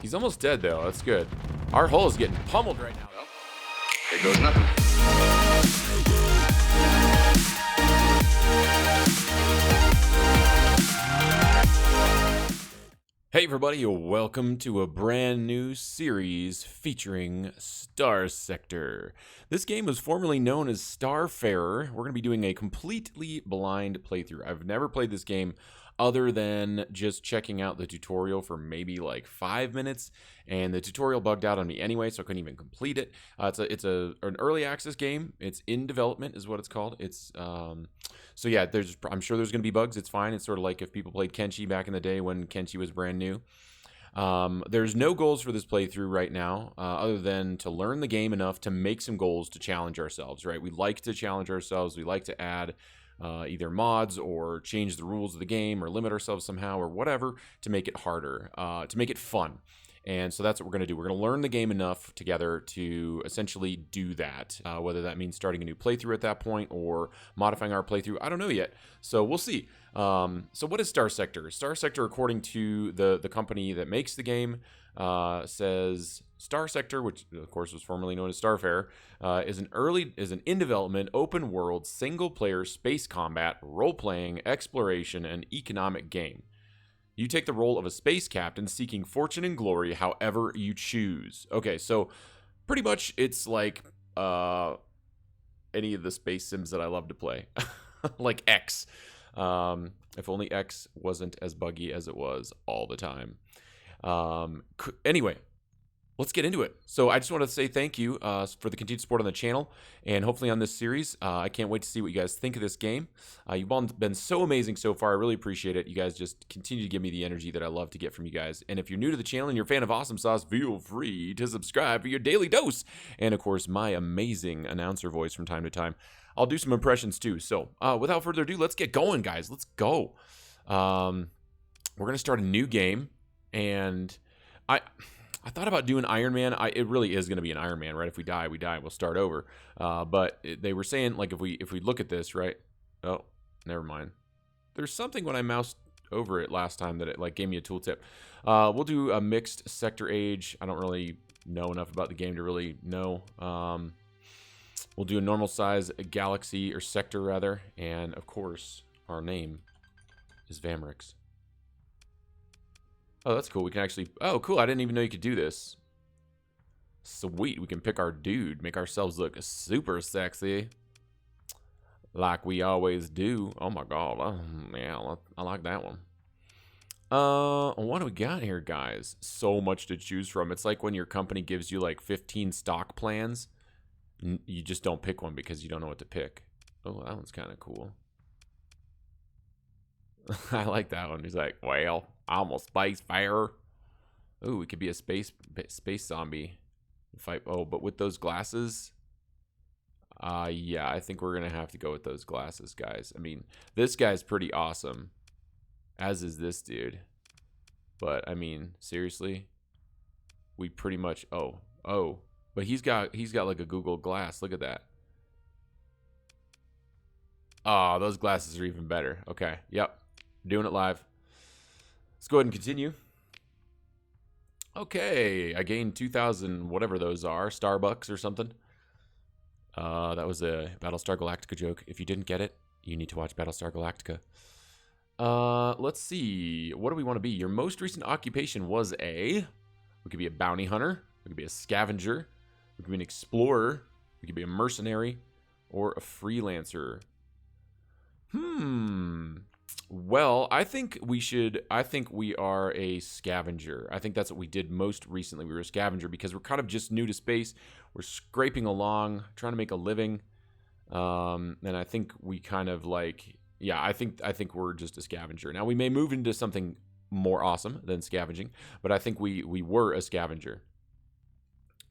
He's almost dead, though. That's good. Our hull is getting pummeled right now. Well, there goes nothing. Hey everybody, welcome to a brand new series featuring Starsector. This game was formerly known as Starfarer. We're going to be doing a completely blind playthrough. I've never played this game other than just checking out the tutorial for maybe like 5 minutes, and the tutorial bugged out on me anyway, so I couldn't even complete it. It's an early access game. It's in development is what it's called. So yeah, I'm sure there's going to be bugs. It's fine. It's sort of like if people played Kenshi back in the day when Kenshi was brand new. There's no goals for this playthrough right now, other than to learn the game enough to make some goals to challenge ourselves, right? We like to challenge ourselves. We like to add either mods or change the rules of the game or limit ourselves somehow or whatever to make it harder, to make it fun. And so that's what we're going to do. We're going to learn the game enough together to essentially do that, whether that means starting a new playthrough at that point or modifying our playthrough. I don't know yet. So we'll see. So what is Starsector? Starsector, according to the company that makes the game, says Starsector, which of course was formerly known as Starfarer, is an in development open world single player space combat role playing exploration and economic game. You take the role of a space captain seeking fortune and glory however you choose. Okay, so pretty much it's like any of the space sims that I love to play. Like X. If only X wasn't as buggy as it was all the time. Anyway, let's get into it. So I just want to say thank you for the continued support on the channel and hopefully on this series. I can't wait to see what you guys think of this game. You've all been so amazing so far. I really appreciate it. You guys just continue to give me the energy that I love to get from you guys. And if you're new to the channel and you're a fan of Awesome Sauce, feel free to subscribe for your daily dose. And of course, my amazing announcer voice from time to time. I'll do some impressions too. So without further ado, let's get going, guys. Let's go. We're going to start a new game. And I thought about doing Iron Man. It really is going to be an Iron Man, right? If we die, we die. We'll start over. But they were saying, like, if we look at this, right? Oh, never mind. There's something when I moused over it last time that it like gave me a tooltip. We'll do a mixed sector age. I don't really know enough about the game to really know. We'll do a normal size galaxy or sector rather, and of course, our name is Vamorix. Oh, that's cool. We can actually... Oh, cool. I didn't even know you could do this. Sweet. We can pick our dude. Make ourselves look super sexy. Like we always do. Oh, my God. Yeah, I like that one. What do we got here, guys? So much to choose from. It's like when your company gives you, like, 15 stock plans. You just don't pick one because you don't know what to pick. Oh, that one's kind of cool. I like that one. He's like, well... I'm a space farer. Ooh, we could be a space zombie. Fight. Oh, but with those glasses. Yeah, I think we're gonna have to go with those glasses, guys. I mean, this guy's pretty awesome, as is this dude. But I mean, seriously, we pretty much. Oh, but he's got like a Google Glass. Look at that. Oh, those glasses are even better. Okay, yep, doing it live. Let's go ahead and continue. Okay, I gained 2,000, whatever those are, Starbucks or something. That was a Battlestar Galactica joke. If you didn't get it, you need to watch Battlestar Galactica. Let's see. What do we want to be? Your most recent occupation was we could be a bounty hunter. We could be a scavenger. We could be an explorer. We could be a mercenary or a freelancer. Well, I think we are a scavenger. I think that's what we did most recently. We were a scavenger because we're kind of just new to space. We're scraping along, trying to make a living. And I think we kind of like, yeah, I think we're just a scavenger. Now we may move into something more awesome than scavenging, but I think we were a scavenger.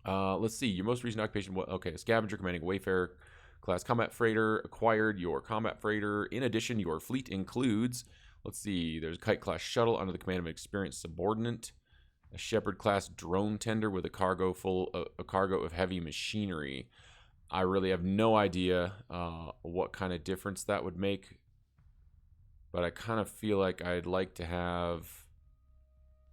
Let's see. Your most recent occupation, okay, a scavenger commanding a wayfarer. Class combat freighter, acquired your combat freighter. In addition, your fleet includes, let's see, there's a kite class shuttle under the command of an experienced subordinate, a Shepherd class drone tender with a cargo of heavy machinery. I really have no idea what kind of difference that would make, but I kind of feel like I'd like to have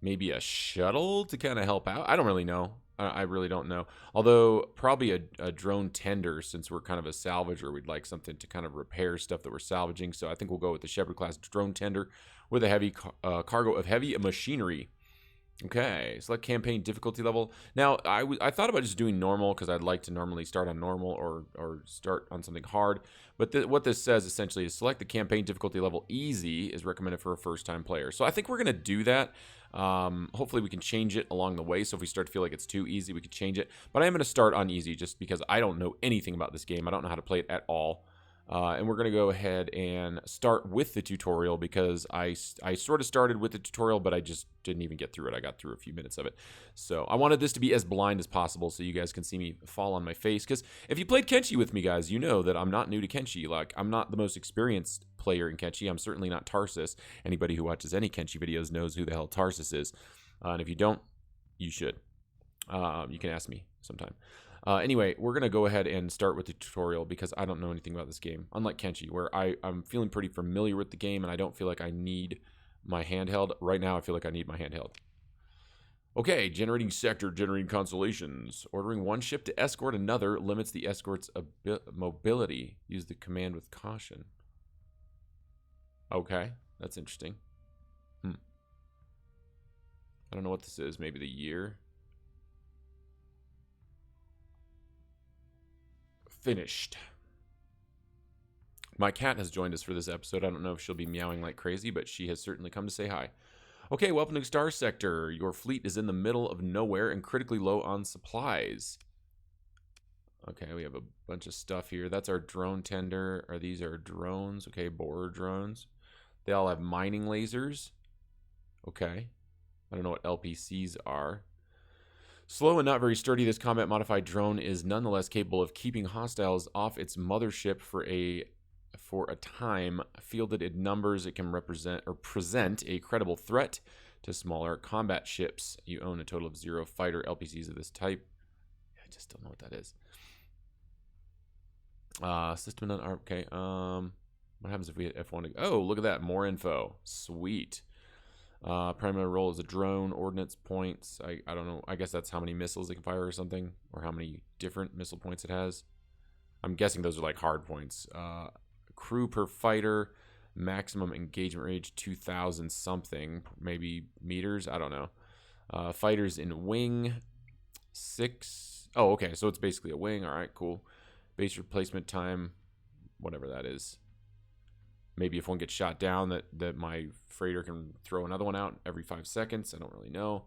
maybe a shuttle to kind of help out. I don't really know. I really don't know. Although probably a drone tender, since we're kind of a salvager, we'd like something to kind of repair stuff that we're salvaging. So I think we'll go with the Shepherd class drone tender with a heavy cargo of heavy machinery. Okay, select campaign difficulty level. Now, I thought about just doing normal because I'd like to normally start on normal or start on something hard. But what this says essentially is select the campaign difficulty level. Easy is recommended for a first-time player. So I think we're going to do that. Hopefully we can change it along the way. So if we start to feel like it's too easy, we could change it. But I am going to start on easy just because I don't know anything about this game. I don't know how to play it at all. And we're going to go ahead and start with the tutorial because I sort of started with the tutorial, but I just didn't even get through it. I got through a few minutes of it. So I wanted this to be as blind as possible so you guys can see me fall on my face. Because if you played Kenshi with me, guys, you know that I'm not new to Kenshi. Like, I'm not the most experienced player in Kenshi. I'm certainly not Tarsus. Anybody who watches any Kenshi videos knows who the hell Tarsus is. And if you don't, you should. You can ask me sometime. Anyway, we're going to go ahead and start with the tutorial because I don't know anything about this game. Unlike Kenshi, where I'm feeling pretty familiar with the game and I don't feel like I need my handheld. Right now, I feel like I need my handheld. Okay, generating sector, generating constellations. Ordering one ship to escort another limits the escort's mobility. Use the command with caution. Okay, that's interesting. I don't know what this is. Maybe the year. Finished. My cat has joined us for this episode. I don't know if she'll be meowing like crazy, but she has certainly come to say hi. Okay, welcome to Starsector. Your fleet is in the middle of nowhere and critically low on supplies. Okay, we have a bunch of stuff here. That's our drone tender. Are these our drones? Okay, borer drones. They all have mining lasers. Okay. I don't know what LPCs are. Slow and not very sturdy, this combat-modified drone is nonetheless capable of keeping hostiles off its mothership for a time. Fielded in numbers, it can present a credible threat to smaller combat ships. You own a total of 0 fighter LPCs of this type. I just don't know what that is. System done. Okay. What happens if we hit F1? Oh, look at that. More info. Sweet. Primary role is a drone, ordnance points. I don't know. I guess that's how many missiles it can fire or something, or how many different missile points it has. I'm guessing those are like hard points. Crew per fighter, maximum engagement range 2,000 something, maybe meters. I don't know. Fighters in wing 6. Oh, okay. So it's basically a wing. All right, cool. Base replacement time, whatever that is. Maybe if one gets shot down, that my freighter can throw another one out every 5 seconds. I don't really know.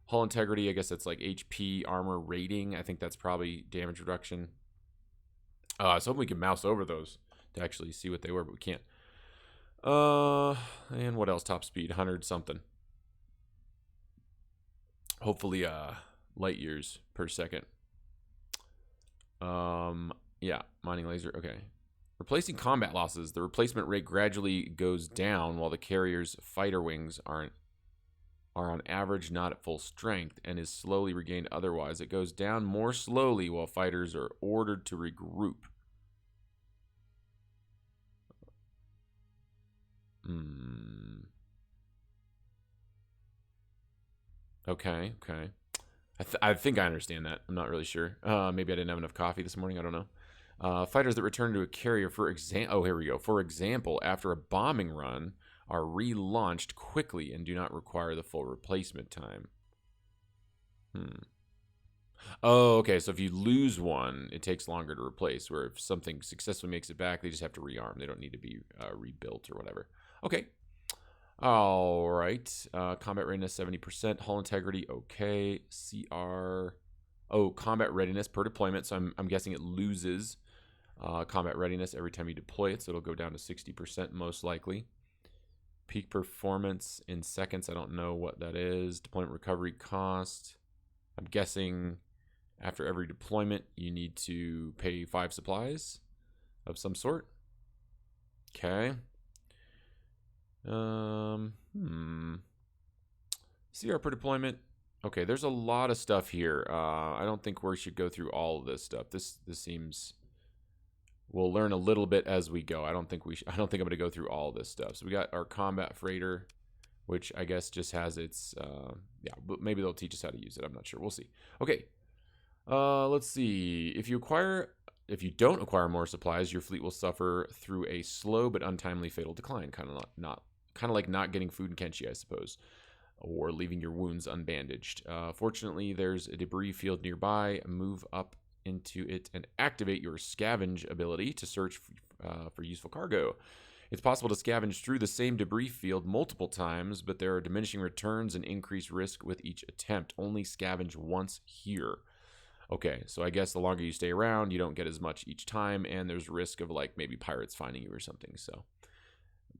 Hull integrity, I guess that's like HP armor rating. I think that's probably damage reduction. So hoping we can mouse over those to actually see what they were, but we can't. And what else? Top speed, 100 something. Hopefully, light years per second. Yeah, mining laser. Okay. Replacing combat losses. The replacement rate gradually goes down while the carrier's fighter wings are on average not at full strength and is slowly regained otherwise. It goes down more slowly while fighters are ordered to regroup. Okay. I think I understand that. I'm not really sure. Maybe I didn't have enough coffee this morning. I don't know. Fighters that return to a carrier, for example, after a bombing run, are relaunched quickly and do not require the full replacement time. Oh, okay. So if you lose one, it takes longer to replace. Where if something successfully makes it back, they just have to rearm. They don't need to be rebuilt or whatever. Okay. All right. Combat readiness 70%. Hull integrity. Okay. CR. Oh, combat readiness per deployment. So I'm guessing it loses combat readiness every time you deploy it. So it'll go down to 60% most likely. Peak performance in seconds. I don't know what that is. Deployment recovery cost. I'm guessing after every deployment, you need to pay 5 supplies of some sort. Okay. CR per deployment. Okay, there's a lot of stuff here. I don't think we should go through all of this stuff. This seems. We'll learn a little bit as we go. I don't think I'm going to go through all this stuff. So we got our combat freighter, which I guess just has its, yeah, but maybe they'll teach us how to use it. I'm not sure. We'll see. Okay. Let's see. If you don't acquire more supplies, your fleet will suffer through a slow but untimely fatal decline. Kind of like not getting food in Kenshi, I suppose, or leaving your wounds unbandaged. Fortunately, there's a debris field nearby. Move up into it and activate your scavenge ability to search for useful cargo. It's possible to scavenge through the same debris field multiple times, but there are diminishing returns and increased risk with each attempt. Only scavenge once here. Okay, so I guess the longer you stay around, you don't get as much each time, and there's risk of like maybe pirates finding you or something. So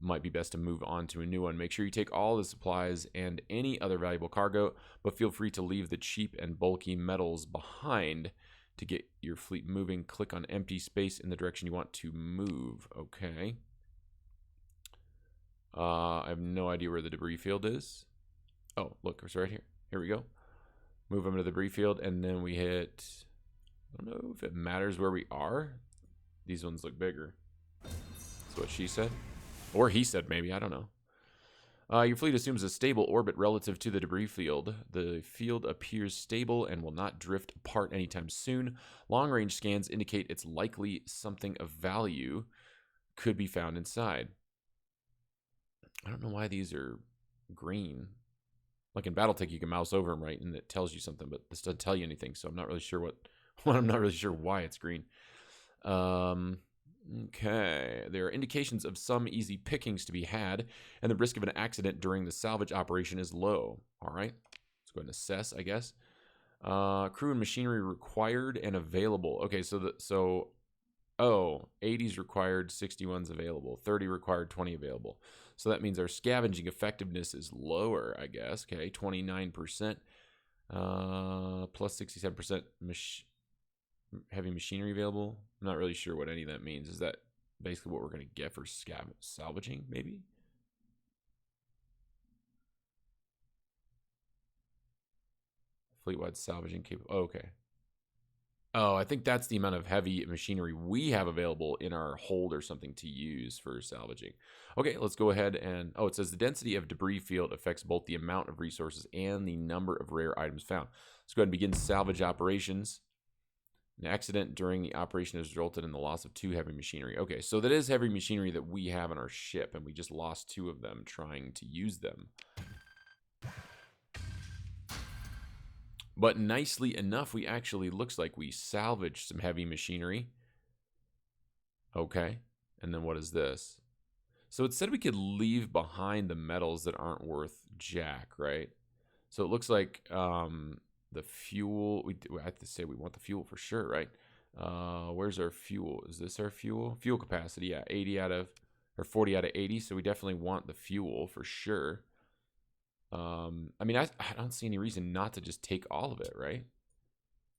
might be best to move on to a new one. Make sure you take all the supplies and any other valuable cargo, but feel free to leave the cheap and bulky metals behind to get your fleet moving. Click on empty space in the direction you want to move. Okay. I have no idea where the debris field is. Oh, look, it's right here. Here we go. Move them to the debris field, and then we hit... I don't know if it matters where we are. These ones look bigger. That's what she said. Or he said, maybe. I don't know. Your fleet assumes a stable orbit relative to the debris field. The field appears stable and will not drift apart anytime soon. Long-range scans indicate it's likely something of value could be found inside. I don't know why these are green. Like in BattleTech, you can mouse over them, right, and it tells you something, but this doesn't tell you anything, so I'm not really sure what I'm not really sure why it's green. Okay, there are indications of some easy pickings to be had, and the risk of an accident during the salvage operation is low. All right, let's go ahead and assess, I guess. Crew and machinery required and available. Okay, so 80's required, 61's available, 30 required, 20 available. So that means our scavenging effectiveness is lower, I guess. Okay, 29%, plus 67% heavy machinery available. I'm not really sure what any of that means. Is that basically what we're going to get for salvaging, maybe? Fleet-wide salvaging capable. Oh, okay. Oh, I think that's the amount of heavy machinery we have available in our hold or something to use for salvaging. Okay, let's go ahead and... Oh, it says the density of debris field affects both the amount of resources and the number of rare items found. Let's go ahead and begin salvage operations. An accident during the operation has resulted in the loss of 2 heavy machinery. Okay, so that is heavy machinery that we have on our ship, and we just lost 2 of them trying to use them. But nicely enough, we actually looks like we salvaged some heavy machinery. Okay, and then what is this? So it said we could leave behind the metals that aren't worth jack, right? So it looks like the fuel, we have to say we want the fuel for sure, right? Where's our fuel? Is this our fuel? Fuel capacity, yeah, 80 out of, or 40 out of 80, so we definitely want the fuel for sure. I mean, I don't see any reason not to just take all of it, right?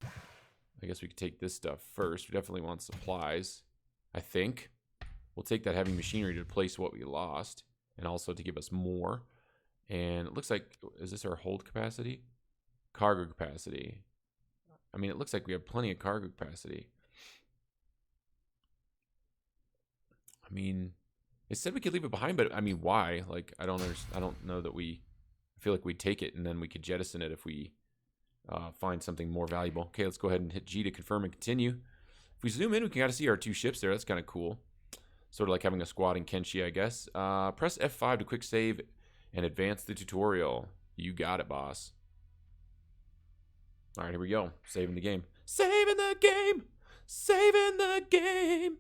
I guess we could take this stuff first. We definitely want supplies, I think. We'll take that heavy machinery to replace what we lost, and also to give us more. And it looks like, is this our hold capacity? Cargo capacity. I mean, it looks like we have plenty of cargo capacity. I mean, it said we could leave it behind, but I mean, why? Like, I don't know that we... I feel like we'd take it and then we could jettison it if we find something more valuable. Okay, let's go ahead and hit G to confirm and continue. If we zoom in, we can kind of see our 2 ships there. That's kind of cool. Sort of like having a squad in Kenshi, I guess. Press F5 to quick save and advance the tutorial. You got it, boss. All right, here we go. Saving the game. Saving the game! Saving the game!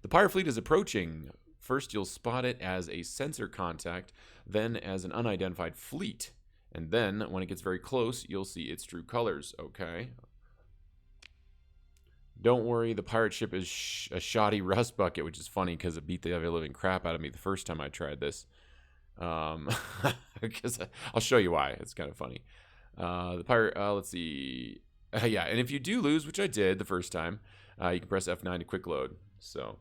The pirate fleet is approaching. First, you'll spot it as a sensor contact, then as an unidentified fleet. And then, when it gets very close, you'll see its true colors. Okay. Don't worry, the pirate ship is a shoddy rust bucket, which is funny because it beat the ever-living crap out of me the first time I tried this. Because I'll show you why. It's kind of funny. The pirate, let's see. Yeah, and if you do lose, which I did the first time, you can press F9 to quick load. So...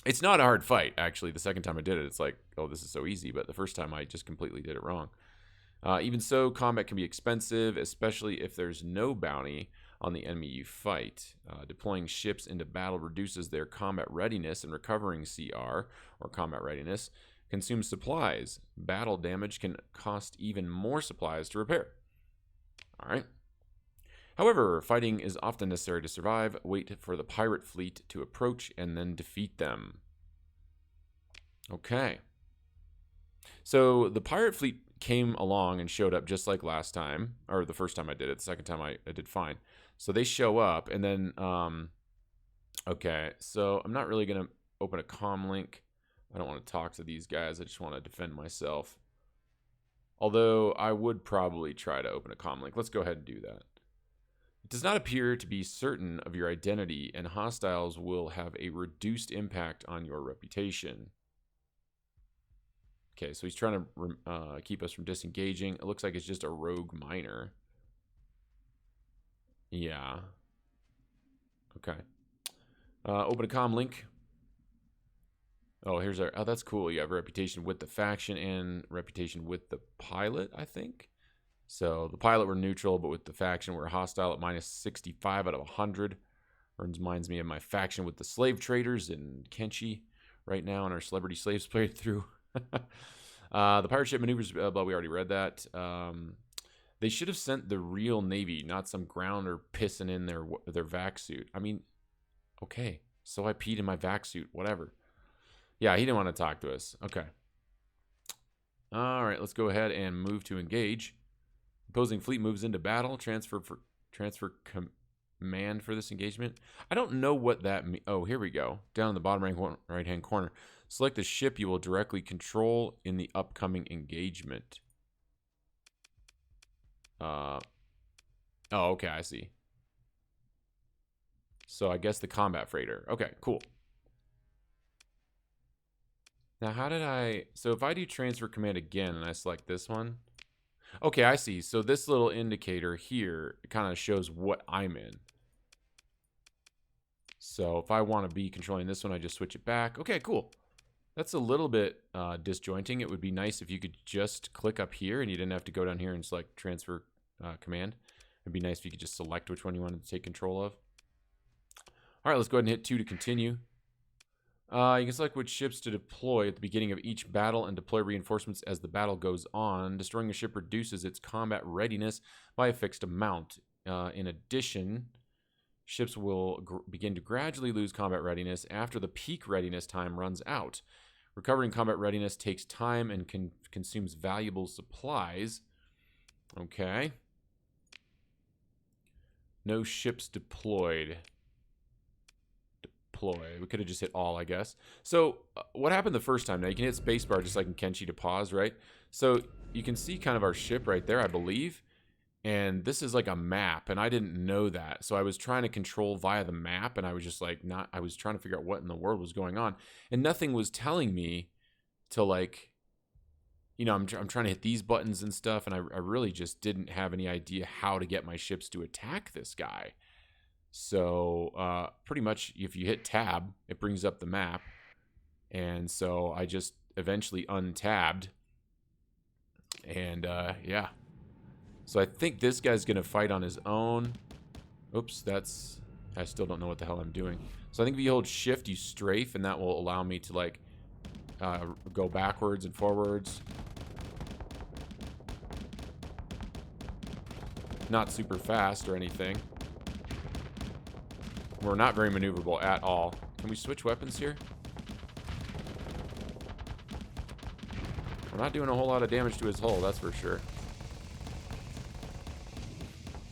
It's not a hard fight, actually. The second time I did it, it's like, oh, this is so easy. But the first time, I just completely did it wrong. Even so, combat can be expensive, especially if there's no bounty on the enemy you fight. Deploying ships into battle reduces their combat readiness, and recovering CR, or combat readiness, Consumes supplies. Battle damage can cost even more supplies to repair. Alright. However, fighting is often necessary to survive. Wait for the pirate fleet to approach and then defeat them. Okay. So the pirate fleet came along and showed up just like last time, or the first time I did it. The second time I did fine. So they show up, and then, okay, so I'm not really going to open a comm link. I don't want to talk to these guys. I just want to defend myself. Although I would probably try to open a comm link. Let's go ahead and do that. It does not appear to be certain of your identity, and hostiles will have a reduced impact on your reputation. Okay, so he's trying to keep us from disengaging. It looks like it's just a rogue miner. Yeah. Okay. Open a comm link. Oh, here's our... Oh, that's cool. You have reputation with the faction and reputation with the pilot, I think. So the pilot, we're neutral, but with the faction, we're hostile at minus 65 out of 100. Reminds me of my faction with the slave traders in Kenshi right now in our celebrity slaves playthrough. The pirate ship maneuvers, but we already read that. They should have sent the real Navy, not some grounder pissing in their vac suit. I mean, okay, so I peed in my vac suit, whatever. Yeah, he didn't want to talk to us. Okay. All right, let's go ahead and move to engage. Opposing fleet moves into battle. Transfer command for this engagement. I don't know what that means. Oh, here we go. Down in the bottom right-hand corner. Select the ship you will directly control in the upcoming engagement. Oh, okay, I see. So I guess the combat freighter. Okay, cool. Now, how did I... So if I do transfer command again and I select this one... Okay, I see. So this little indicator here kind of shows what I'm in. So if I want to be controlling this one, I just switch it back. Okay, cool. That's a little bit disjointing. It would be nice if you could just click up here and you didn't have to go down here and select transfer command. It'd be nice if you could just select which one you wanted to take control of. All right, let's go ahead and hit 2 to continue. You can select which ships to deploy at the beginning of each battle and deploy reinforcements as the battle goes on. Destroying a ship reduces its combat readiness by a fixed amount. In addition, ships will begin to gradually lose combat readiness after the peak readiness time runs out. Recovering combat readiness takes time and consumes valuable supplies. Okay. No ships deployed. We could have just hit all, I guess. So what happened the first time? Now you can hit spacebar just like in Kenshi to pause, right? So you can see kind of our ship right there, I believe. And this is like a map, and I didn't know that. So I was trying to control via the map, and I was just like I was trying to figure out what in the world was going on. And nothing was telling me to like, you know, I'm trying to hit these buttons and stuff, and I really just didn't have any idea how to get my ships to attack this guy. So pretty much if you hit tab, it brings up the map. And so I just eventually untabbed. And yeah. So I think this guy's going to fight on his own. Oops, I still don't know what the hell I'm doing. So I think if you hold shift, you strafe, and that will allow me to like go backwards and forwards. Not super fast or anything. We're not very maneuverable at all. Can we switch weapons here? We're not doing a whole lot of damage to his hull, that's for sure.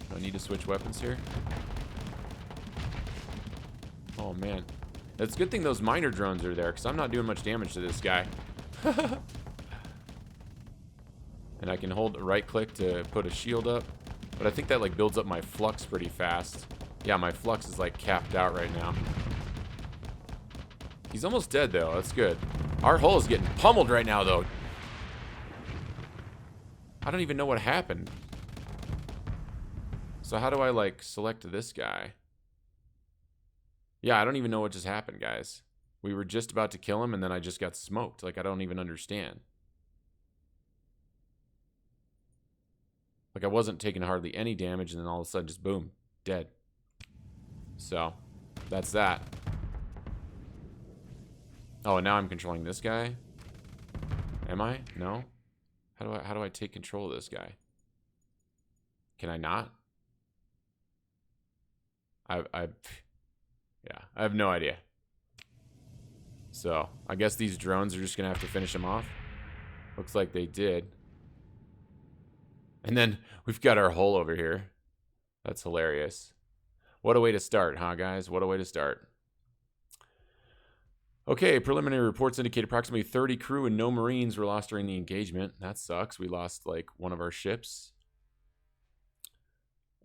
Do I need to switch weapons here? Oh, man. It's a good thing those miner drones are there, because I'm not doing much damage to this guy. And I can hold right click to put a shield up. But I think that like builds up my flux pretty fast. Yeah, my flux is like capped out right now. He's almost dead though. That's good. Our hull is getting pummeled right now though. I don't even know what happened. So how do I like select this guy? Yeah, I don't even know what just happened, guys. We were just about to kill him and then I just got smoked. Like I don't even understand. Like I wasn't taking hardly any damage and then all of a sudden just boom, dead. So, that's that. Oh, and now I'm controlling this guy. Am I? No? How do I take control of this guy? Can I not? Yeah, I have no idea. So, I guess these drones are just gonna have to finish him off. Looks like they did. And then we've got our hole over here. That's hilarious. What a way to start, huh, guys? What a way to start. Okay, preliminary reports indicate approximately 30 crew and no Marines were lost during the engagement. That sucks. We lost, like, one of our ships.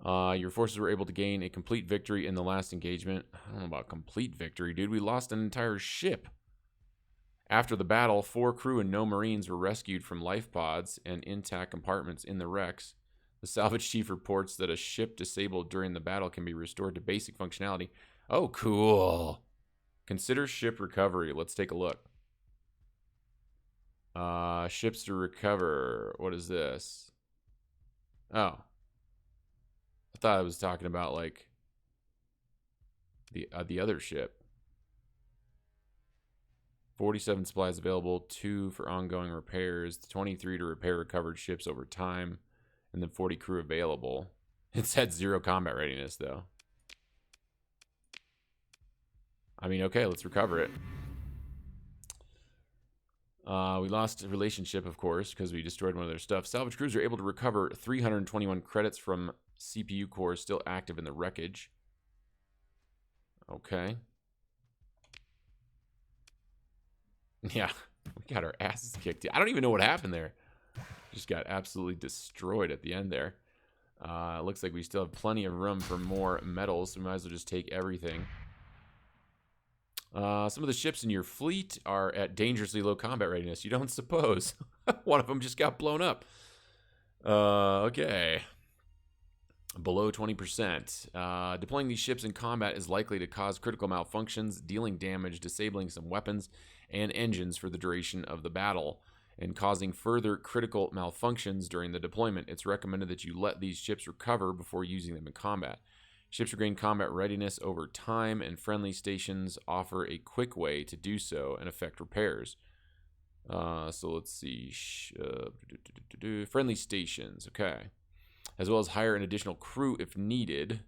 Your forces were able to gain a complete victory in the last engagement. I don't know about complete victory, dude. We lost an entire ship. After the battle, 4 crew and no Marines were rescued from life pods and intact compartments in the wrecks. The salvage chief reports that a ship disabled during the battle can be restored to basic functionality. Oh, cool. Consider ship recovery. Let's take a look. Ships to recover. What is this? Oh. I thought I was talking about, like, the other ship. 47 supplies available, 2 for ongoing repairs, 23 to repair recovered ships over time, and then 40 crew available. It's had 0 combat readiness, though. I mean, okay, let's recover it. We lost a relationship, of course, because we destroyed one of their stuff. Salvage crews are able to recover 321 credits from CPU cores still active in the wreckage. Okay. Yeah, we got our asses kicked. I don't even know what happened there. Just got absolutely destroyed at the end there. Looks like we still have plenty of room for more metals, so we might as well just take everything. Some of the ships in your fleet are at dangerously low combat readiness. You don't suppose. One of them just got blown up. Okay. Below 20%. Deploying these ships in combat is likely to cause critical malfunctions, dealing damage, disabling some weapons and engines for the duration of the battle, and causing further critical malfunctions during the deployment. It's recommended that you let these ships recover before using them in combat. Ships regain combat readiness over time, and friendly stations offer a quick way to do so and effect repairs. So let's see. Friendly stations, okay. As well as hire an additional crew if needed.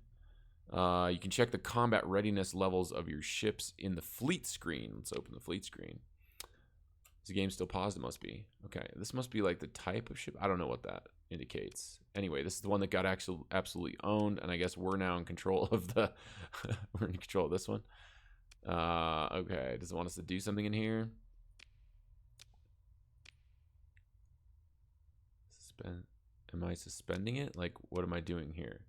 You can check the combat readiness levels of your ships in the fleet screen. Let's open the fleet screen. Is the game still paused? It must be. Okay, this must be like the type of ship. I don't know what that indicates. Anyway, this is the one that got absolutely owned, and I guess we're now in control of the... we're in control of this one. Okay, does it want us to do something in here? Suspend. Am I suspending it? Like, what am I doing here?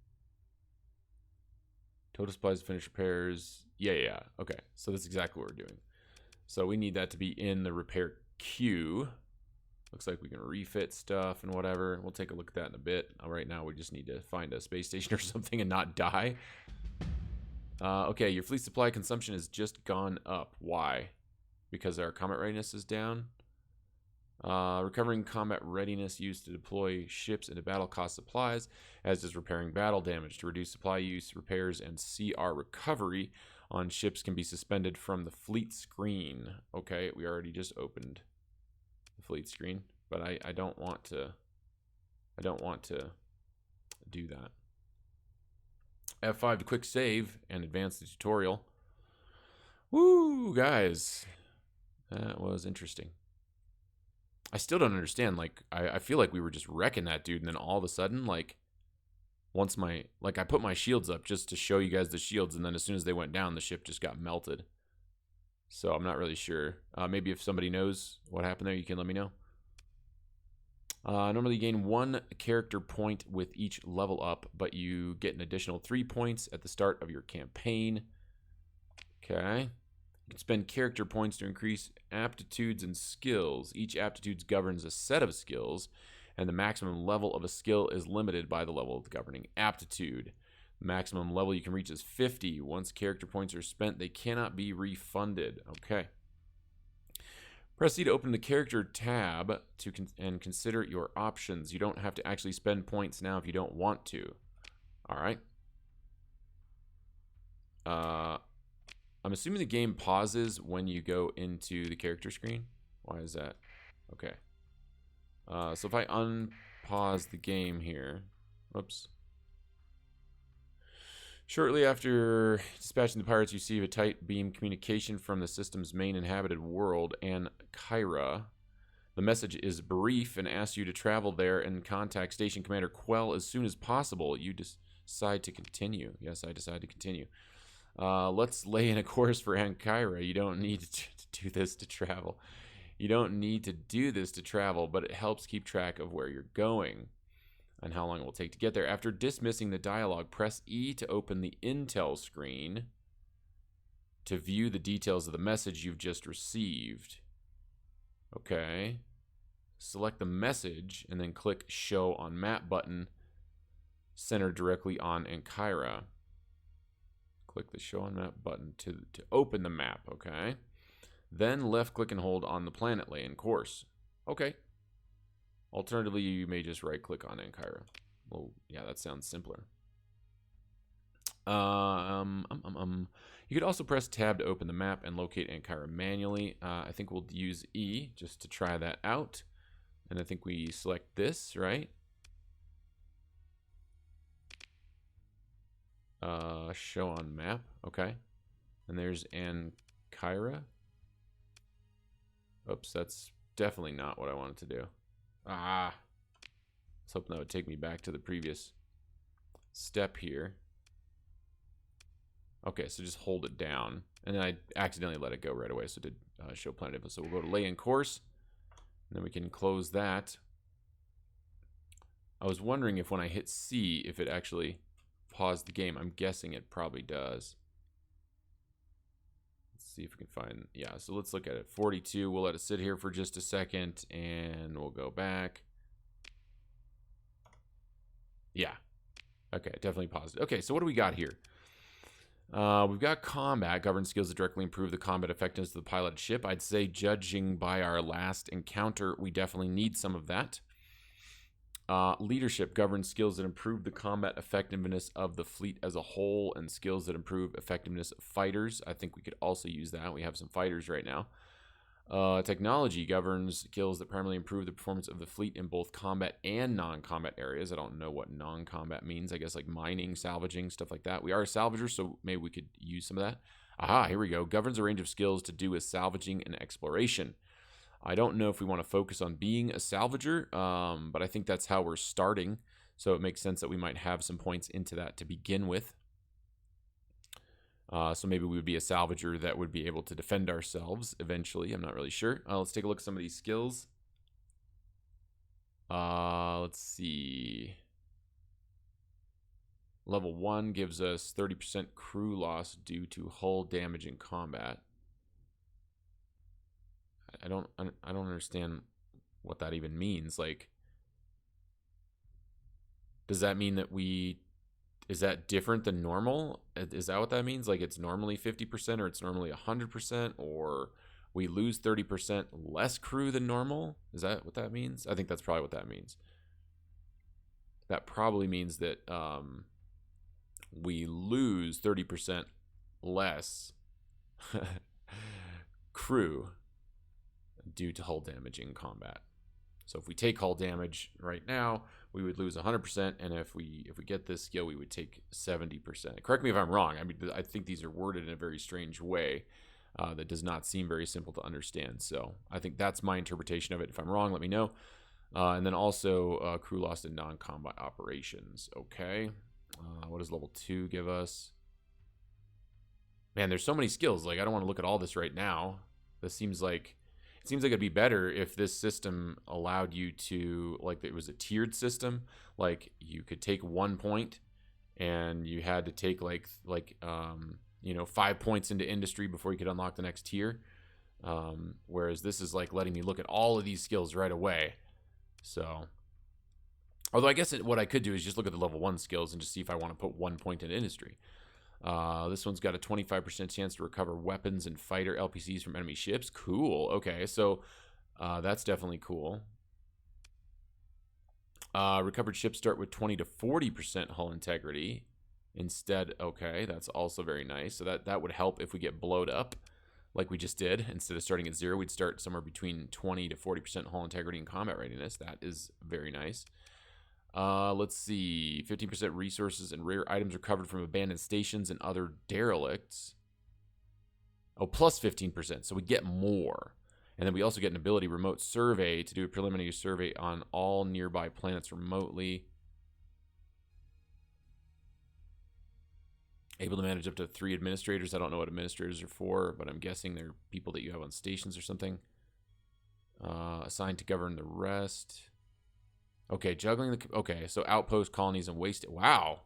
Total supplies, finish repairs. Yeah. Okay, so that's exactly what we're doing. So we need that to be in the repair queue. Looks like we can refit stuff and whatever. We'll take a look at that in a bit. Right now, we just need to find a space station or something and not die. Okay, your fleet supply consumption has just gone up. Why? Because our combat readiness is down. Recovering combat readiness used to deploy ships into battle cost supplies, as does repairing battle damage. To reduce supply use, repairs, and CR recovery on ships can be suspended from the fleet screen. Okay, we already just opened the fleet screen, but I don't want to do that. F5 to quick save and advance the tutorial. Woo, guys. That was interesting. I still don't understand. Like, I feel like we were just wrecking that dude, and then all of a sudden, like, once I put my shields up just to show you guys the shields, and then as soon as they went down, the ship just got melted. So I'm not really sure. Maybe if somebody knows what happened there, you can let me know. Normally you gain 1 character point with each level up, but you get an additional 3 points at the start of your campaign. Okay. You can spend character points to increase aptitudes and skills. Each aptitude governs a set of skills, and the maximum level of a skill is limited by the level of the governing aptitude. The maximum level you can reach is 50. Once character points are spent, they cannot be refunded. Okay. Press C to open the character tab and consider your options. You don't have to actually spend points now if you don't want to. All right. I'm assuming the game pauses when you go into the character screen. Why is that? Okay. So if I unpause the game here, whoops. Shortly after dispatching the pirates, you receive a tight beam communication from the system's main inhabited world, Ankara. The message is brief and asks you to travel there and contact Station Commander Quell as soon as possible. You decide to continue. Yes, I decide to continue. Let's lay in a course for Ankara. You don't need to do this to travel. You don't need to do this to travel, but it helps keep track of where you're going and how long it will take to get there. After dismissing the dialogue, press E to open the intel screen to view the details of the message you've just received. Okay. Select the message and then click Show on Map button centered directly on Ankara. Click the Show on Map button to open the map, okay? Then left click and hold on the planet lay in course. Okay. Alternatively, you may just right click on Ankara. Well, yeah, that sounds simpler. You could also press tab to open the map and locate Ankara manually. I think we'll use E just to try that out. And I think we select this, right? Show on map, okay. And there's Ankara. Oops, that's definitely not what I wanted to do. I was hoping that would take me back to the previous step here. Okay, so just hold it down. And then I accidentally let it go right away, so it did show planet info. So we'll go to lay in course, and then we can close that. I was wondering if when I hit C, if it actually paused the game. I'm guessing it probably does. Let's see if we can find, yeah, so let's look at it. 42, we'll let it sit here for just a second, and we'll go back. Yeah. Okay, definitely paused it. Okay, so what do we got here? We've got combat, governed skills that directly improve the combat effectiveness of the piloted ship. I'd say, judging by our last encounter, we definitely need some of that. Leadership, governed skills that improve the combat effectiveness of the fleet as a whole, and skills that improve effectiveness of fighters. I think we could also use that. We have some fighters right now. Technology governs skills that primarily improve the performance of the fleet in both combat and non-combat areas. I don't know what non-combat means. I guess like mining, salvaging, stuff like that. We are a salvager, so maybe we could use some of that. Aha, here we go. Governs a range of skills to do with salvaging and exploration. I don't know if we want to focus on being a salvager, but I think that's how we're starting. So it makes sense that we might have some points into that to begin with. So maybe we would be a salvager that would be able to defend ourselves eventually. I'm not really sure. Let's take a look at some of these skills. Let's see. Level 1 gives us 30% crew loss due to hull damage in combat. I don't understand what that even means. Like, does that mean that is that different than normal? Is that what that means? Like, it's normally 50% or it's normally 100%, or we lose 30% less crew than normal? Is that what that means? I think that's probably what that means. That probably means that we lose 30% less crew due to hull damage in combat. So if we take hull damage right now, we would lose 100%, and if we get this skill, we would take 70%. Correct me if I'm wrong. I mean, I think these are worded in a very strange way that does not seem very simple to understand. So I think that's my interpretation of it. If I'm wrong, let me know. And then also crew lost in non-combat operations. Okay. What does level 2 give us? Man, there's so many skills. Like, I don't want to look at all this right now. This seems like it'd be better if this system allowed you to, like, it was a tiered system. Like, you could take 1 point and you had to take like 5 points into industry before you could unlock the next tier. Whereas this is like letting me look at all of these skills right away. So, although I guess what I could do is just look at the level 1 skills and just see if I want to put 1 point in industry. This one's got a 25% chance to recover weapons and fighter LPCs from enemy ships. Cool. Okay, so that's definitely cool. Recovered ships start with 20 to 40% hull integrity instead. Okay, that's also very nice. So that would help if we get blowed up. like we just did. Instead of starting at 0, we'd start somewhere between 20 to 40% hull integrity and combat readiness. That is very nice. Let's see. 15% resources and rare items recovered from abandoned stations and other derelicts. Oh, plus 15%. So we get more. And then we also get an ability remote survey to do a preliminary survey on all nearby planets remotely. Able to manage up to 3 administrators. I don't know what administrators are for, but I'm guessing they're people that you have on stations or something. Assigned to govern the rest. Okay, juggling the... Okay, so outpost, colonies, and waste... Wow.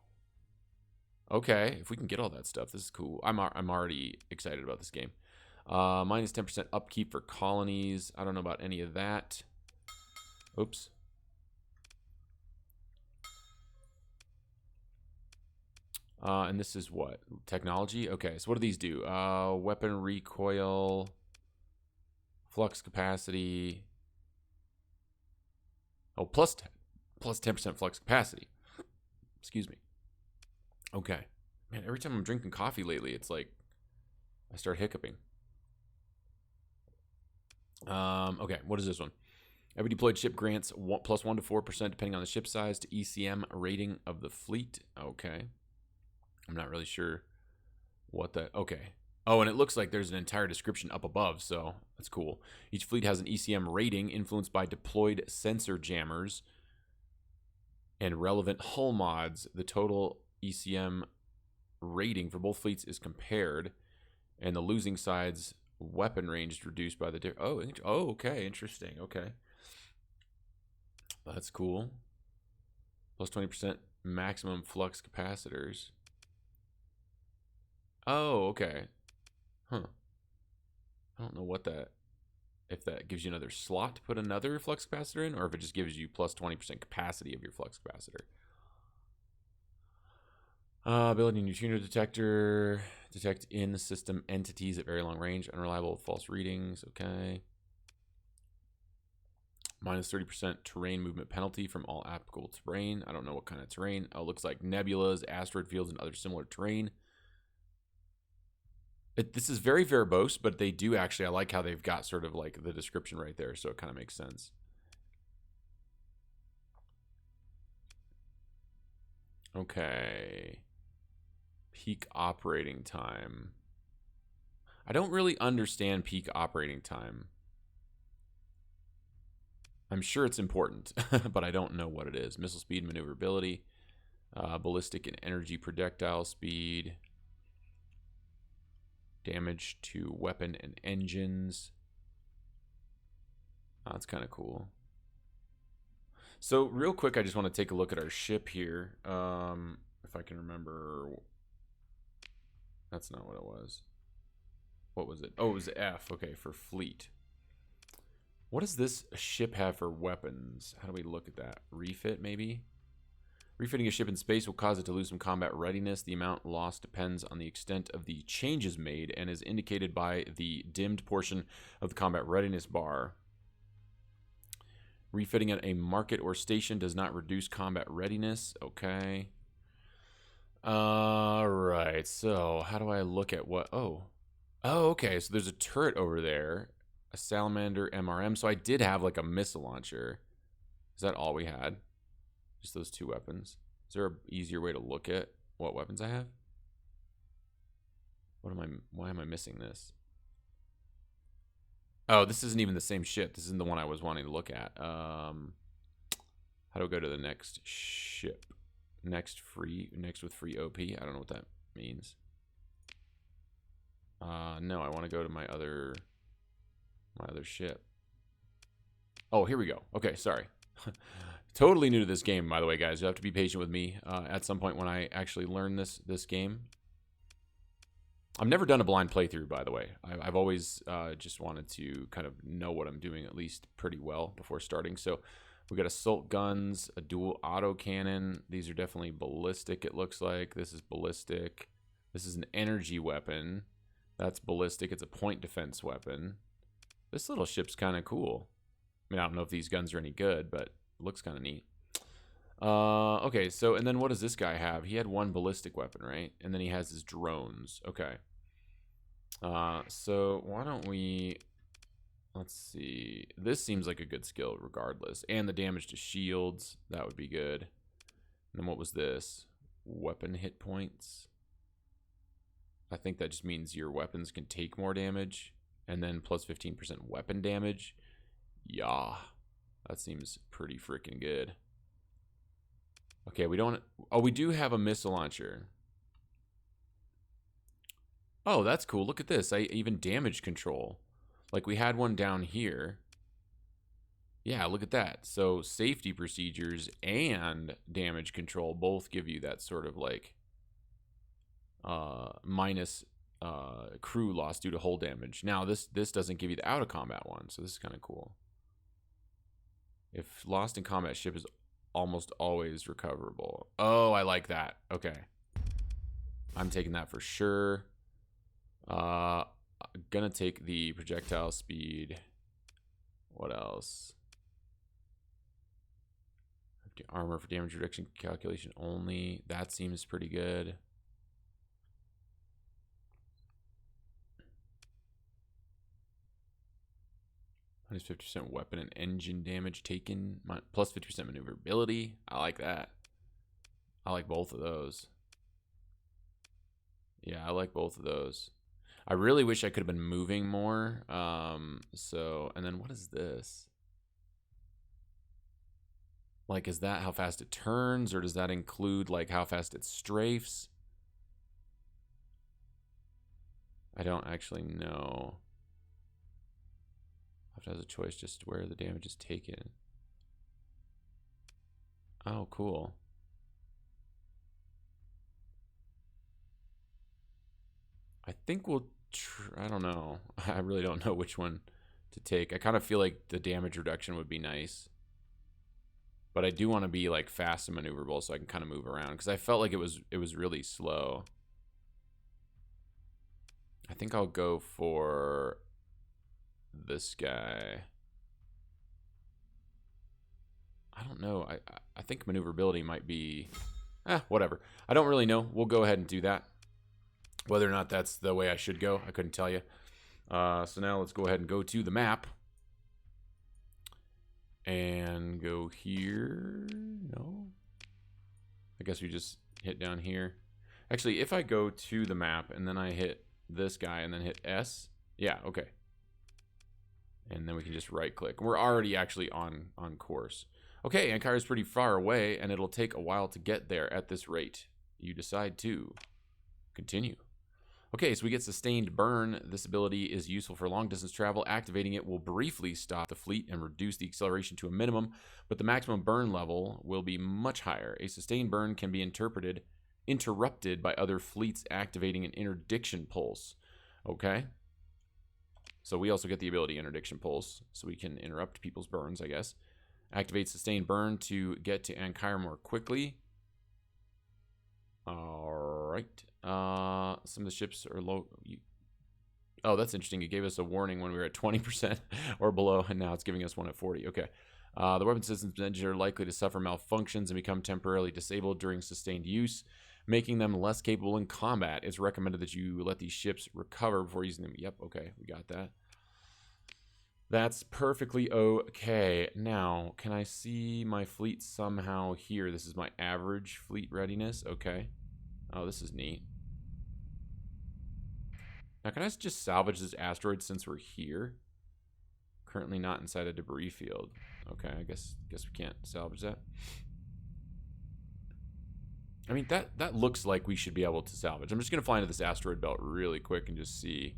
Okay, if we can get all that stuff, this is cool. I'm already excited about this game. Minus 10% upkeep for colonies. I don't know about any of that. Oops. And this is what? Technology? Okay, so what do these do? Weapon recoil, flux capacity. Oh, plus 10% flux capacity. Excuse me. Okay. Man, every time I'm drinking coffee lately, it's like I start hiccuping. Okay, what is this one? Every deployed ship grants plus 1 to 4% depending on the ship size to ECM rating of the fleet. Okay. I'm not really sure what that... Okay. Oh, and it looks like there's an entire description up above, so that's cool. Each fleet has an ECM rating influenced by deployed sensor jammers and relevant hull mods. The total ECM rating for both fleets is compared, and the losing side's weapon range is reduced by the... Oh, okay. Interesting. Okay. That's cool. Plus 20% maximum flux capacitors. Oh, okay. Huh. I don't know what that... If that gives you another slot to put another flux capacitor in, or if it just gives you plus 20% capacity of your flux capacitor. Ability neutrino detector. Detect in-system entities at very long range. Unreliable false readings. Okay. Minus 30% terrain movement penalty from all applicable terrain. I don't know what kind of terrain. Oh, looks like nebulas, asteroid fields, and other similar terrain. This is very verbose, but they do actually... I like how they've got sort of like the description right there, so it kind of makes sense. Okay. Peak operating time. I don't really understand peak operating time. I'm sure it's important, but I don't know what it is. Missile speed, maneuverability, ballistic and energy projectile speed, damage to weapon and engines. Oh, that's kind of cool. So real quick, I just want to take a look at our ship here. If I can remember. That's not what it was. What was it? Oh, it was F. Okay, for fleet. What does this ship have for weapons? How do we look at that? Refit, maybe? Refitting a ship in space will cause it to lose some combat readiness. The amount lost depends on the extent of the changes made and is indicated by the dimmed portion of the combat readiness bar. Refitting at a market or station does not reduce combat readiness. Okay. Alright, so how do I look at what... Oh, okay, so there's a turret over there. A salamander MRM. So I did have like a missile launcher. Is that all we had? Just those 2 weapons. Is there an easier way to look at what weapons I have? Why am I missing this? Oh, this isn't even the same ship. This isn't the one I was wanting to look at. How do I go to the next ship? Next with free OP. I don't know what that means. No, I want to go to my other ship. Oh, here we go. Okay, sorry. Totally new to this game, by the way, guys. You have to be patient with me at some point when I actually learn this game. I've never done a blind playthrough, by the way. I've always just wanted to kind of know what I'm doing at least pretty well before starting. So we got assault guns, a dual autocannon. These are definitely ballistic, it looks like. This is ballistic. This is an energy weapon. That's ballistic. It's a point defense weapon. This little ship's kind of cool. I mean, I don't know if these guns are any good, but it looks kind of neat. Okay, so, and then what does this guy have? He had one ballistic weapon, right? And then he has his drones. Okay. So why don't we... Let's see. This seems like a good skill regardless. And the damage to shields. That would be good. And then what was this? Weapon hit points. I think that just means your weapons can take more damage. And then plus 15% weapon damage. Yeah. That seems pretty freaking good. Okay, we don't... Oh, we do have a missile launcher. Oh, that's cool. Look at this. I even damage control. Like we had one down here. Yeah, look at that. So safety procedures and damage control both give you that sort of like minus crew loss due to hull damage. Now this doesn't give you the out of combat one, so this is kind of cool. If lost in combat, ship is almost always recoverable. Oh, I like that. Okay. I'm taking that for sure. Gonna take the projectile speed. What else? Armor for damage reduction calculation only. That seems pretty good. Minus 50% weapon and engine damage taken. Plus 50% maneuverability. I like that. I like both of those. Yeah, I like both of those. I really wish I could have been moving more. And then what is this? Like, is that how fast it turns, or does that include like how fast it strafes? I don't actually know. It has a choice just where the damage is taken. Oh, cool. I think we'll... I don't know. I really don't know which one to take. I kind of feel like the damage reduction would be nice. But I do want to be like fast and maneuverable so I can kind of move around. Because I felt like it was really slow. I think I'll go for this guy. I don't know. I think maneuverability might be... whatever. I don't really know. We'll go ahead and do that. Whether or not that's the way I should go, I couldn't tell you. So now let's go ahead and go to the map. And go here. No. I guess we just hit down here. Actually, if I go to the map and then I hit this guy and then hit S. Yeah, okay. And then we can just right click. We're already actually on course. Okay, Ankara is pretty far away and it'll take a while to get there at this rate. You decide to continue. Okay, so we get sustained burn. This ability is useful for long distance travel. Activating it will briefly stop the fleet and reduce the acceleration to a minimum, but the maximum burn level will be much higher. A sustained burn can be interrupted by other fleets activating an interdiction pulse. Okay. So we also get the ability interdiction pulse, so we can interrupt people's burns, I guess. Activate sustained burn to get to Ankara more quickly. All right. Some of the ships are low. Oh, that's interesting. It gave us a warning when we were at 20% or below, and now it's giving us one at 40. Okay. The weapon systems engine are likely to suffer malfunctions and become temporarily disabled during sustained use, making them less capable in combat. It's recommended that you let these ships recover before using them. Yep, okay, we got that. That's perfectly okay. Now, can I see my fleet somehow here? This is my average fleet readiness. Okay. Oh, this is neat. Now, can I just salvage this asteroid since we're here? Currently not inside a debris field. Okay, I guess we can't salvage that. I mean, that looks like we should be able to salvage. I'm just going to fly into this asteroid belt really quick and just see.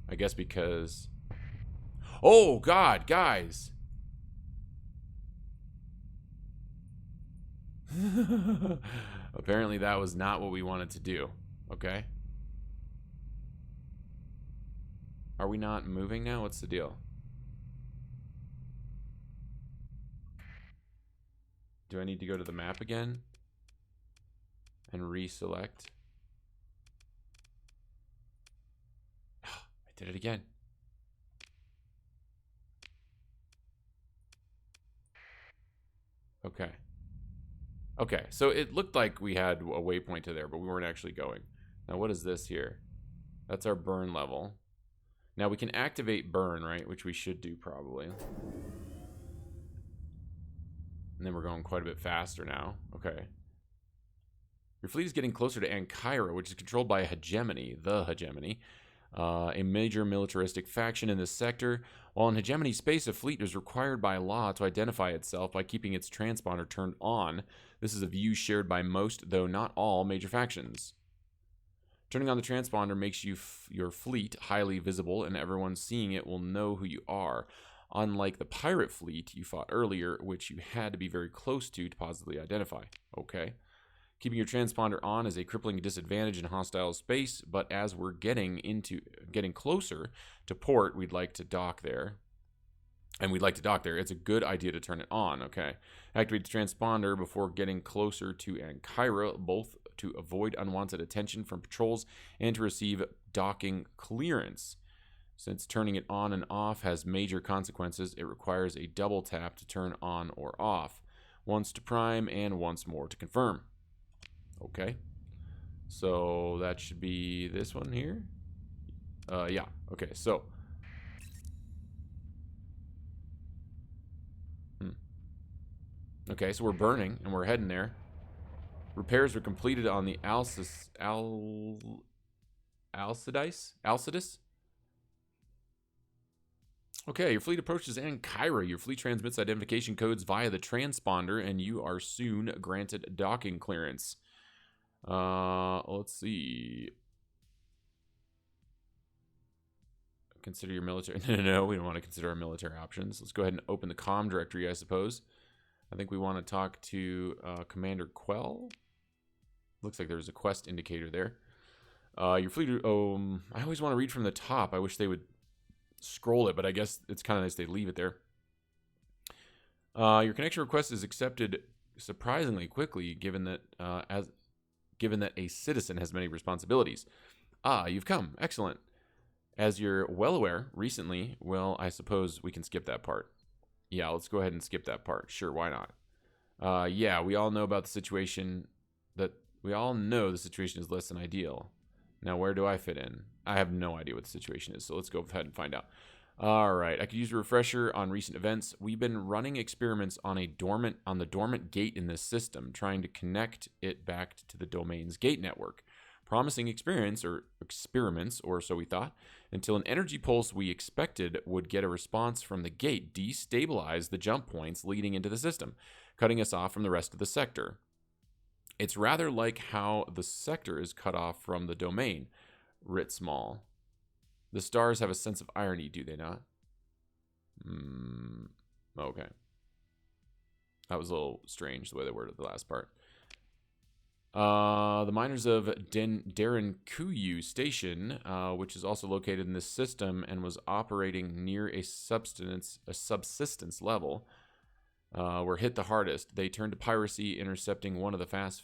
I guess because... Oh, God, guys. Apparently that was not what we wanted to do. Okay. Are we not moving now? What's the deal? Do I need to go to the map again? And reselect? I did it again. Okay. Okay, so it looked like we had a waypoint to there, but we weren't actually going. Now, what is this here? That's our burn level. Now we can activate burn, right? Which we should do probably. And then we're going quite a bit faster now. Okay. Your fleet is getting closer to Ankara, which is controlled by a hegemony, the hegemony, a major militaristic faction in this sector. While in hegemony space, a fleet is required by law to identify itself by keeping its transponder turned on. This is a view shared by most, though not all, major factions. Turning on the transponder makes your fleet highly visible, and everyone seeing it will know who you are. Unlike the pirate fleet you fought earlier, which you had to be very close to positively identify. Okay. Keeping your transponder on is a crippling disadvantage in hostile space, but as we're getting closer to port, we'd like to dock there. And we'd like to dock there. It's a good idea to turn it on, okay? Activate the transponder before getting closer to Ankara, both to avoid unwanted attention from patrols and to receive docking clearance. Since turning it on and off has major consequences, it requires a double tap to turn on or off. Once to prime and once more to confirm. Okay. So that should be this one here. Yeah. Okay, so. Okay, so we're burning and we're heading there. Repairs were completed on the Alcides? Okay, your fleet approaches Ankara. Your fleet transmits identification codes via the transponder, and you are soon granted docking clearance. Let's see. Consider your military. No, we don't want to consider our military options. Let's go ahead and open the comm directory, I suppose. I think we want to talk to Commander Quell. Looks like there's a quest indicator there. Your fleet. I always want to read from the top. I wish they would scroll it, but I guess it's kind of nice they leave it there. Your connection request is accepted surprisingly quickly, given that a citizen has many responsibilities. You've come. Excellent. As you're well aware, recently, well, I suppose we can skip that part. Yeah, let's go ahead and skip that part. Sure, why not? Yeah, we all know about the situation we all know the situation is less than ideal. Now, where do I fit in? I have no idea what the situation is, so let's go ahead and find out. All right, I could use a refresher on recent events. We've been running experiments on the dormant gate in this system, trying to connect it back to the domain's gate network. Promising experiments, or so we thought, until an energy pulse we expected would get a response from the gate destabilize the jump points leading into the system, cutting us off from the rest of the sector. It's rather like how the sector is cut off from the domain, writ small. The stars have a sense of irony, do they not? Okay. That was a little strange, the way they worded the last part. The miners of Derinkuyu Station, which is also located in this system and was operating near a subsistence level, were hit the hardest. They turned to piracy, intercepting one of the fast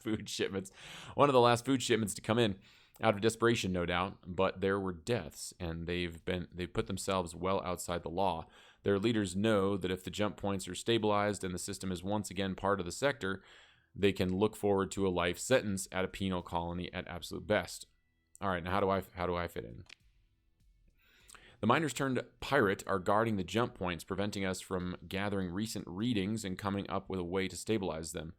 food shipments, one of the last food shipments to come in, out of desperation, no doubt. But there were deaths, and they've put themselves well outside the law. Their leaders know that if the jump points are stabilized and the system is once again part of the sector, they can look forward to a life sentence at a penal colony at absolute best. All right, now how do I fit in? The miners turned pirate are guarding the jump points, preventing us from gathering recent readings and coming up with a way to stabilize them.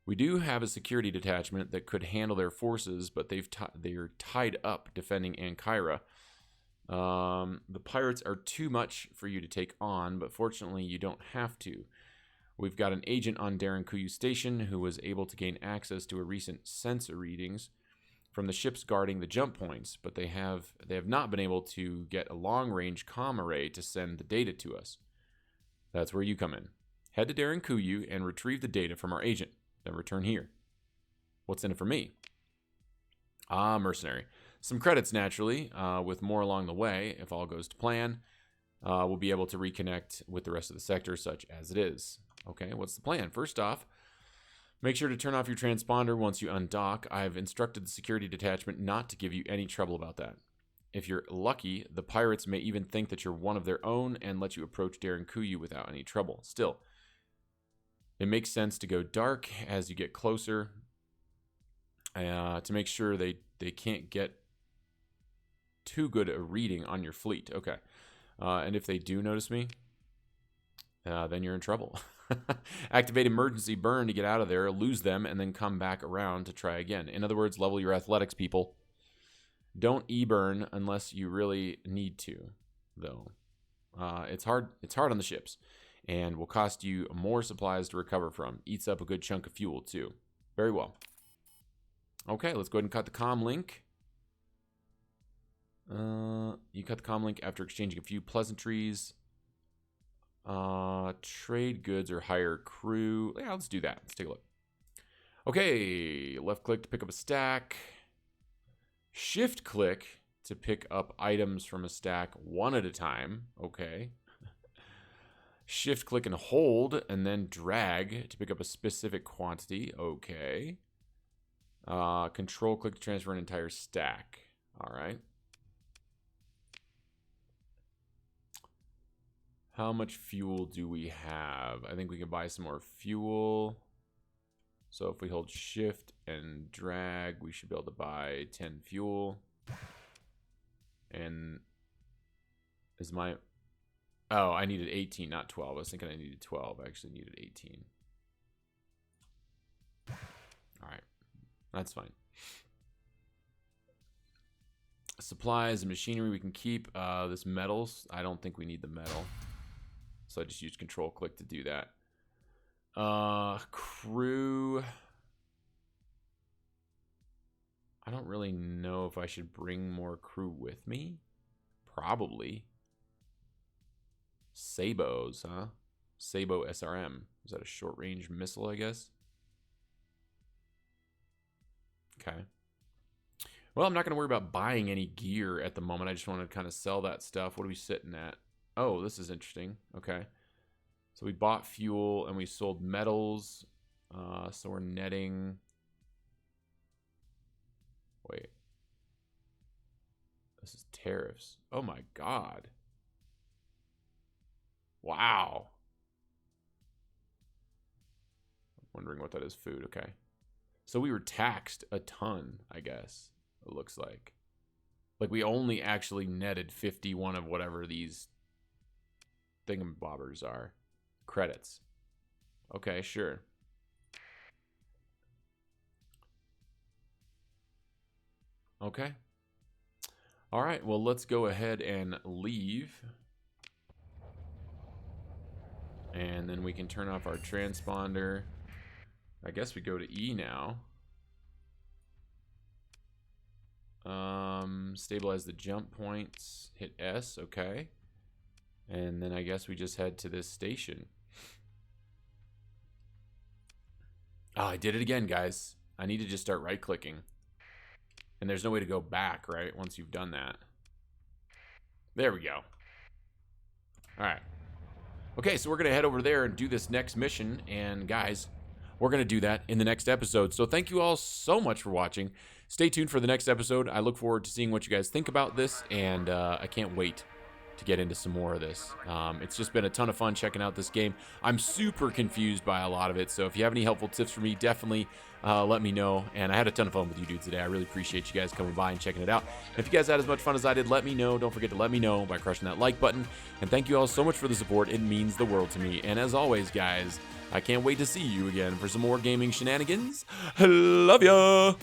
We do have a security detachment that could handle their forces, but they're tied up defending Ankara. The pirates are too much for you to take on, but fortunately you don't have to. We've got an agent on Derinkuyu Station who was able to gain access to a recent sensor readings from the ships guarding the jump points, but they have not been able to get a long-range comm array to send the data to us. That's where you come in. Head to Derinkuyu and retrieve the data from our agent, then return here. What's in it for me? Mercenary. Some credits, naturally, with more along the way. If all goes to plan, we'll be able to reconnect with the rest of the sector, such as it is. Okay, what's the plan? First off, make sure to turn off your transponder once you undock. I've instructed the security detachment not to give you any trouble about that. If you're lucky, the pirates may even think that you're one of their own and let you approach Derinkuyu without any trouble. Still, it makes sense to go dark as you get closer. to make sure they can't get too good a reading on your fleet. Okay. And if they do notice me, then you're in trouble. Activate emergency burn to get out of there, lose them, and then come back around to try again. In other words, level your athletics, people. Don't e-burn unless you really need to, though. It's hard on the ships, and will cost you more supplies to recover from. Eats up a good chunk of fuel, too. Very well. Okay, let's go ahead and cut the comm link. You cut the comm link after exchanging a few pleasantries. Trade goods or hire crew. Yeah, let's do that. Let's take a look. Okay, left click to pick up a stack. Shift click to pick up items from a stack one at a time. Okay. Shift click and hold, and then drag to pick up a specific quantity. Okay. Control click to transfer an entire stack. All right. How much fuel do we have? I think we can buy some more fuel. So if we hold shift and drag, we should be able to buy 10 fuel. And is my... Oh, I needed 18, not 12. I was thinking I needed 12. I actually needed 18. All right. That's fine. Supplies and machinery we can keep. This metals, I don't think we need the metal. So I just use control click to do that. Crew. I don't really know if I should bring more crew with me. Probably. Sabos, huh? Sabo SRM. Is that a short range missile, I guess? Okay. Well, I'm not going to worry about buying any gear at the moment. I just want to kind of sell that stuff. What are we sitting at? Oh, this is interesting. Okay. So we bought fuel and we sold metals. So we're netting. Wait. This is tariffs. Oh my God. Wow. I'm wondering what that is. Food. Okay. So we were taxed a ton, I guess. It looks like. Like we only actually netted 51 of whatever these thingamabobbers are. Credits. Okay, sure. Okay. All right, well, let's go ahead and leave. And then we can turn off our transponder. I guess we go to E now. Stabilize the jump points. Hit S, okay. And then I guess we just head to this station. Oh, I did it again, guys. I need to just start right-clicking. And there's no way to go back, right? Once you've done that. There we go. All right. Okay, so we're going to head over there and do this next mission. And guys, we're going to do that in the next episode. So thank you all so much for watching. Stay tuned for the next episode. I look forward to seeing what you guys think about this. And I can't wait to get into some more of this. It's just been a ton of fun checking out this game. I'm super confused by a lot of it, so if you have any helpful tips for me, definitely let me know. And I had a ton of fun with you dudes today. I really appreciate you guys coming by and checking it out. If you guys had as much fun as I did, let me know. Don't forget to let me know by crushing that like button. And thank you all so much for the support. It means the world to me. And as always, guys, I can't wait to see you again for some more gaming shenanigans. Love ya!